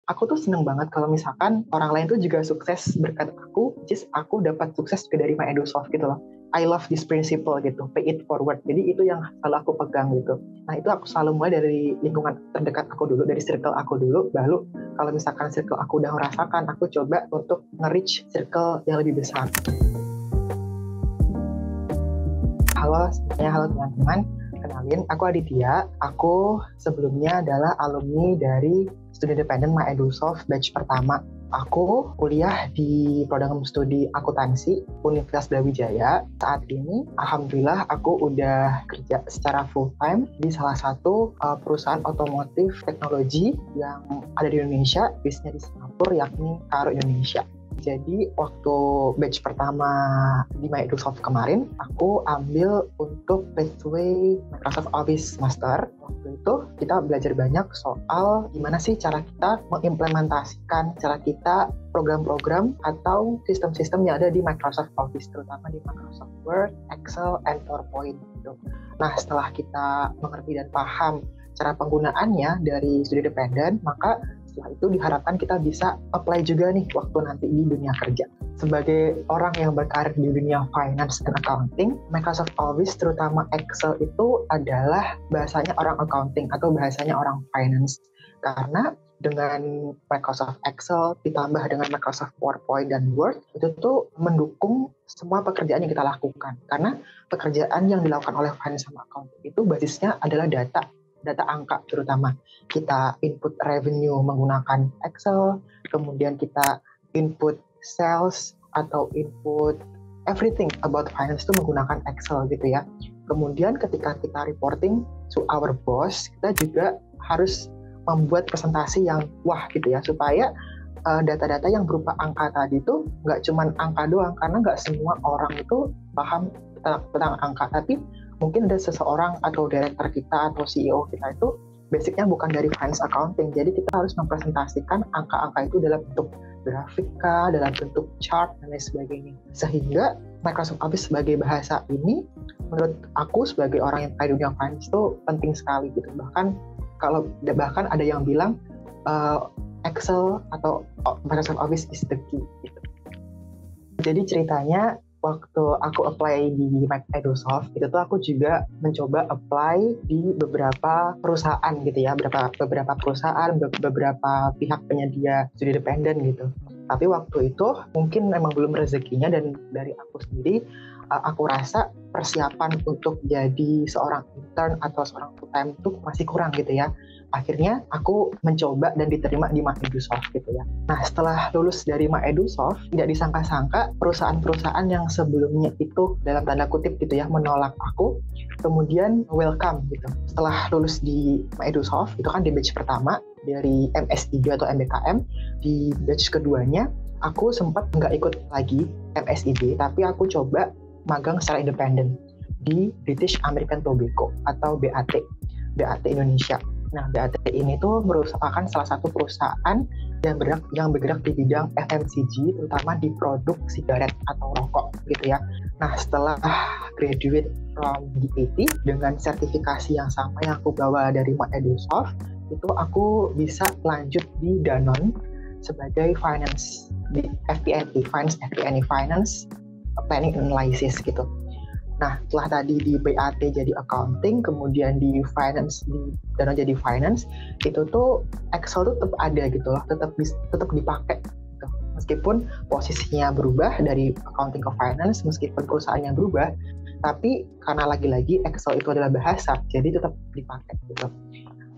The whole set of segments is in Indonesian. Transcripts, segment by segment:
Aku tuh seneng banget kalau misalkan orang lain tuh juga sukses berkat aku, just aku dapat sukses juga dari MyEdusoft gitu loh. I love this principle gitu, pay it forward. Jadi itu yang selalu aku pegang gitu. Nah itu aku selalu mulai dari lingkungan terdekat aku dulu, dari circle aku dulu, baru kalau misalkan circle aku udah merasakan, aku coba untuk nge-reach circle yang lebih besar. Halo semuanya, halo teman-teman. Kenalin, aku Aditya. Aku sebelumnya adalah alumni dari Studi Independen MyEdusoft batch pertama. Aku kuliah di program studi akuntansi Universitas Brawijaya. Saat ini, alhamdulillah aku udah kerja secara full time di salah satu perusahaan otomotif teknologi yang ada di Indonesia, bisnisnya di Singapura, yakni Karo Indonesia. Jadi waktu batch pertama di MyEdusoft kemarin, aku ambil untuk pathway Microsoft Office Master. Waktu itu kita belajar banyak soal gimana sih cara kita mengimplementasikan, cara kita program-program atau sistem-sistem yang ada di Microsoft Office, terutama di Microsoft Word, Excel, and PowerPoint gitu. Nah, setelah kita mengerti dan paham cara penggunaannya dari studi independen, maka setelah itu diharapkan kita bisa apply juga nih waktu nanti di dunia kerja. Sebagai orang yang berkarir di dunia finance dan accounting, Microsoft Office terutama Excel itu adalah bahasanya orang accounting atau bahasanya orang finance. Karena dengan Microsoft Excel ditambah dengan Microsoft PowerPoint dan Word, itu tuh mendukung semua pekerjaan yang kita lakukan. Karena pekerjaan yang dilakukan oleh finance sama accounting itu basisnya adalah data angka, terutama kita input revenue menggunakan Excel, kemudian kita input sales atau input everything about finance itu menggunakan Excel gitu ya. Kemudian ketika kita reporting to our boss, kita juga harus membuat presentasi yang wah gitu ya, supaya data-data yang berupa angka tadi itu nggak cuma angka doang, karena nggak semua orang itu paham tentang angka, tapi mungkin ada seseorang atau director kita atau CEO kita itu basicnya bukan dari finance accounting, jadi kita harus mempresentasikan angka-angka itu dalam bentuk grafika, dalam bentuk chart, dan lain sebagainya. Sehingga Microsoft Office sebagai bahasa ini, menurut aku sebagai orang yang tahu dunia finance itu penting sekali gitu. Bahkan ada yang bilang Excel atau Microsoft Office is the key gitu. Jadi ceritanya, waktu aku apply di MyEdusoft, itu tuh aku juga mencoba apply di beberapa perusahaan gitu ya, beberapa perusahaan, beberapa pihak penyedia studi independen gitu. Tapi waktu itu mungkin memang belum rezekinya, dan dari aku sendiri, aku rasa persiapan untuk jadi seorang intern atau seorang full time itu masih kurang gitu ya. Akhirnya aku mencoba dan diterima di MyEdusoft gitu ya. Nah, setelah lulus dari MyEdusoft, tidak disangka-sangka perusahaan-perusahaan yang sebelumnya itu dalam tanda kutip gitu ya menolak aku, kemudian welcome gitu. Setelah lulus di MyEdusoft, itu kan di batch pertama dari MS3 atau MBKM, di batch keduanya aku sempat nggak ikut lagi MSIB, tapi aku coba magang secara independen di British American Tobacco atau BAT Indonesia. Nah, BAT ini tuh merupakan salah satu perusahaan yang bergerak di bidang FMCG, terutama di produk sigaret atau rokok gitu ya. Nah, setelah graduate from BAT dengan sertifikasi yang sama yang aku bawa dari MyEdusoft, itu aku bisa lanjut di Danone sebagai finance di FP&E, Finance Planning Analysis gitu. Nah, setelah tadi di BAT jadi accounting, kemudian di finance, di Danone jadi finance, itu tuh Excel tuh tetap ada gitu loh, tetap dipakai gitu. Meskipun posisinya berubah dari accounting ke finance, meskipun perusahaannya berubah, tapi karena lagi-lagi Excel itu adalah bahasa, jadi tetap dipakai gitu.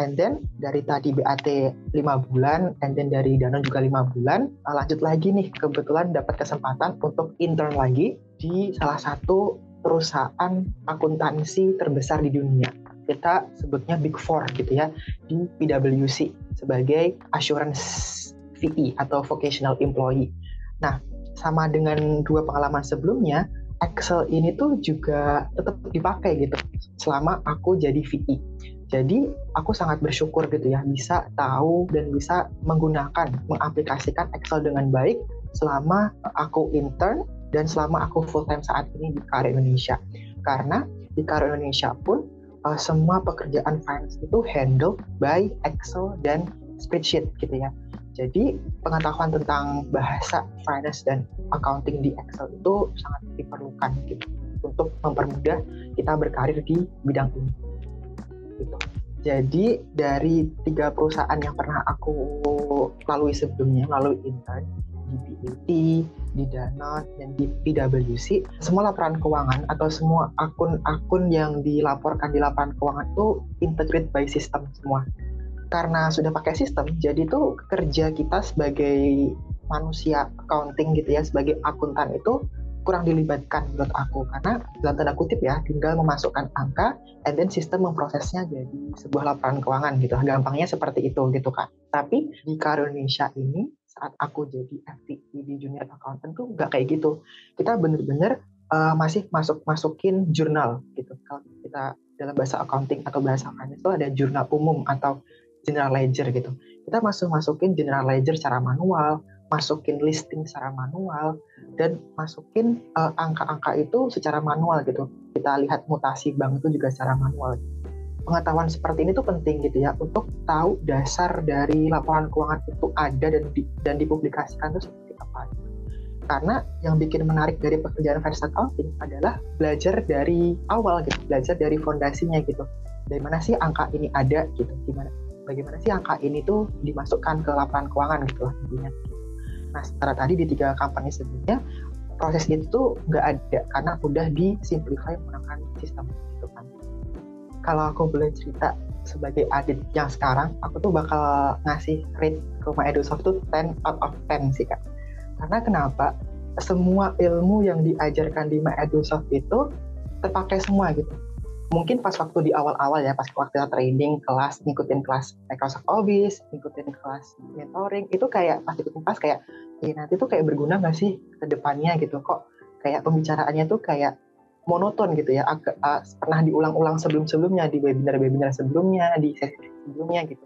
And then dari tadi BAT 5 bulan, and then dari Danone juga 5 bulan, lanjut lagi nih, kebetulan dapat kesempatan untuk intern lagi di salah satu perusahaan akuntansi terbesar di dunia. Kita sebutnya Big Four gitu ya, di PwC sebagai Assurance VE atau Vocational Employee. Nah, sama dengan dua pengalaman sebelumnya, Excel ini tuh juga tetap dipakai gitu selama aku jadi VE. Jadi aku sangat bersyukur gitu ya, bisa tahu dan bisa mengaplikasikan Excel dengan baik selama aku intern dan selama aku full time saat ini di Karo Indonesia. Karena di Karo Indonesia pun semua pekerjaan finance itu handled by Excel dan spreadsheet gitu ya. Jadi pengetahuan tentang bahasa finance dan accounting di Excel itu sangat diperlukan gitu untuk mempermudah kita berkarir di bidang ini. Gitu. Jadi dari 3 perusahaan yang pernah aku lalui sebelumnya, melalui intern di BAT, di Danone, dan di PwC, semua laporan keuangan atau semua akun-akun yang dilaporkan di laporan keuangan itu integrate by system semua. Karena sudah pakai sistem, jadi tuh kerja kita sebagai manusia accounting gitu ya, sebagai akuntan itu kurang dilibatkan menurut aku, karena dalam tanda kutip ya, tinggal memasukkan angka and then sistem memprosesnya jadi sebuah laporan keuangan gitu. Gampangnya seperti itu gitu kan. Tapi di Karo Indonesia ini, saat aku jadi FTE di junior accountant tuh nggak kayak gitu. Kita bener-bener masih masukin jurnal gitu. Kalau kita dalam bahasa accounting atau bahasa finance itu ada jurnal umum atau general ledger gitu. Kita masukin general ledger secara manual, masukin listing secara manual, dan masukin angka-angka itu secara manual gitu. Kita lihat mutasi bank itu juga secara manual. Pengetahuan seperti ini tuh penting gitu ya, untuk tahu dasar dari laporan keuangan itu ada dan dipublikasikan itu seperti apa. Karena yang bikin menarik dari pekerjaan finance accounting adalah belajar dari awal gitu, belajar dari fondasinya gitu. Dari mana sih angka ini ada gitu, bagaimana sih angka ini tuh dimasukkan ke laporan keuangan gitu lah intinya. Nah, secara tadi di 3 company sebelumnya, proses itu tuh nggak ada karena udah disimplify menggunakan sistem gitu kan. Kalau aku boleh cerita sebagai Adit yang sekarang, aku tuh bakal ngasih rate ke MyEdusoft tuh 10 out of 10 sih Kak. Karena kenapa? Semua ilmu yang diajarkan di MyEdusoft itu terpakai semua gitu. Mungkin pas waktu di awal-awal ya, pas waktu kita training kelas, ngikutin kelas Microsoft Office, ngikutin kelas mentoring, itu kayak pas ikutin kelas kayak, nanti tuh kayak berguna nggak sih ke depannya gitu, kok kayak pembicaraannya tuh kayak monoton gitu ya, pernah diulang-ulang sebelumnya di webinar-webinar sebelumnya, di sesi sebelumnya gitu.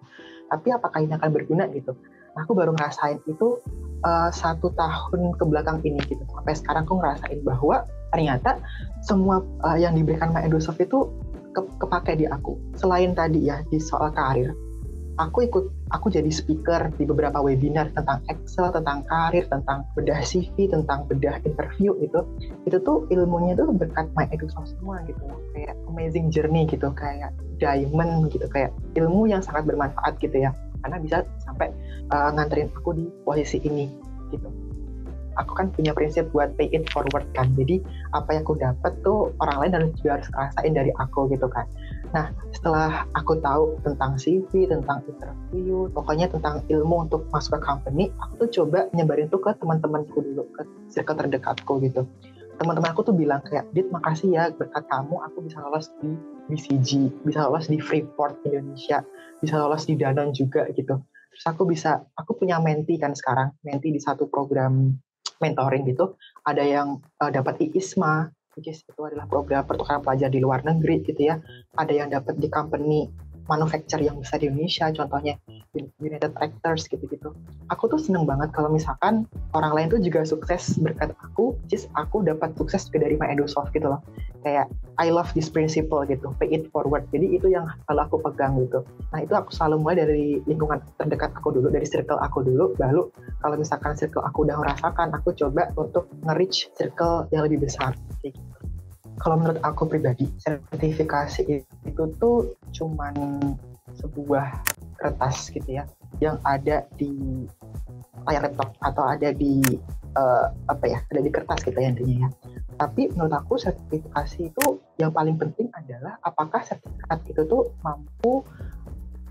Tapi apakah ini akan berguna gitu? Nah, aku baru ngerasain itu 1 tahun ke belakang ini gitu. Sampai sekarang aku ngerasain bahwa ternyata semua yang diberikan MyEdusoft itu kepake di aku. Selain tadi ya di soal karir, aku jadi speaker di beberapa webinar tentang Excel, tentang karir, tentang bedah CV, tentang bedah interview itu tuh ilmunya tuh berkat MyEdusoft semua gitu. Kayak amazing journey gitu, kayak diamond gitu, kayak ilmu yang sangat bermanfaat gitu ya. Karena bisa sampai nganterin aku di posisi ini gitu. Aku kan punya prinsip buat pay it forward kan, jadi apa yang aku dapat tuh orang lain juga harus ngerasain dari aku gitu kan. Nah, setelah aku tahu tentang CV, tentang interview, pokoknya tentang ilmu untuk masuk ke company, aku tuh coba nyebarin tuh ke teman-temanku dulu, ke circle terdekatku gitu. Teman-teman aku tuh bilang kayak, Dit, makasih ya, berkat kamu aku bisa lolos di BCG, bisa lolos di Freeport Indonesia, bisa lolos di Danone juga gitu. Terus aku punya menti kan sekarang, menti di satu program mentoring gitu, ada yang dapat IISMA, which is itu adalah program pertukaran pelajar di luar negeri gitu ya, ada yang dapat di company manufacturer yang besar di Indonesia, contohnya United Tractors gitu-gitu. Aku tuh seneng banget kalau misalkan orang lain tuh juga sukses berkat aku, which is aku dapat sukses juga dari MyEdusoft gitu loh. Kayak I love this principle gitu, pay it forward. Jadi itu yang selalu aku pegang gitu. Nah itu aku selalu mulai dari lingkungan terdekat aku dulu, dari circle aku dulu, baru kalau misalkan circle aku udah merasakan, aku coba untuk nge-reach circle yang lebih besar. Gitu. Kalau menurut aku pribadi, sertifikasi itu tuh cuman sebuah kertas gitu ya, yang ada di layar laptop atau ada di ada di kertas gitu ya intinya ya. Tapi menurut aku sertifikasi itu yang paling penting adalah apakah sertifikat itu tuh mampu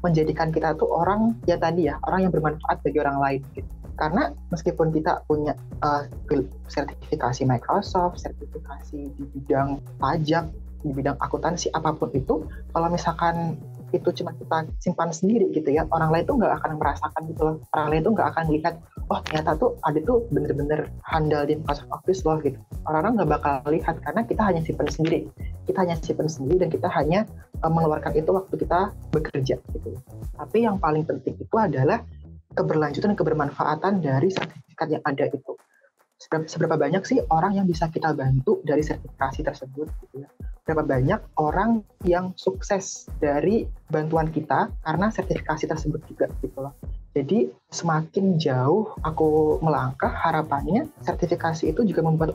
menjadikan kita tuh orang yang tadi ya, orang yang bermanfaat bagi orang lain gitu. Karena meskipun kita punya sertifikasi Microsoft, sertifikasi di bidang pajak, di bidang akuntansi, apapun itu, kalau misalkan itu cuma kita simpan sendiri gitu ya, orang lain tuh nggak akan merasakan gitu loh. Orang lain tuh nggak akan lihat, oh ternyata tuh Adit tuh bener-bener handal di Microsoft Office loh gitu. Orang-orang nggak bakal lihat karena kita hanya simpan sendiri. Kita hanya simpan sendiri dan kita hanya mengeluarkan itu waktu kita bekerja gitu. Tapi yang paling penting itu adalah keberlanjutan dan kebermanfaatan dari sertifikat yang ada itu. Seberapa banyak sih orang yang bisa kita bantu dari sertifikasi tersebut gitu ya. Berapa banyak orang yang sukses dari bantuan kita karena sertifikasi tersebut juga gitu loh. Jadi semakin jauh aku melangkah, harapannya sertifikasi itu juga membuat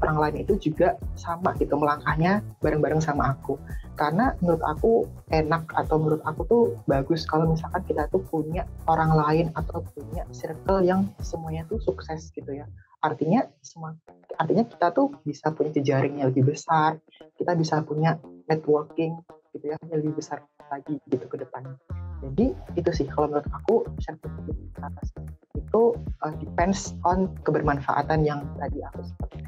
orang lain itu juga sama gitu melangkahnya bareng-bareng sama aku. Karena menurut aku enak atau menurut aku tuh bagus kalau misalkan kita tuh punya orang lain atau punya circle yang semuanya tuh sukses gitu ya. Artinya kita tuh bisa punya jejaring yang lebih besar, kita bisa punya networking gitu ya yang lebih besar lagi gitu ke depannya. Jadi itu sih kalau menurut aku sertifikasi itu depends on kebermanfaatan yang tadi aku sebutkan.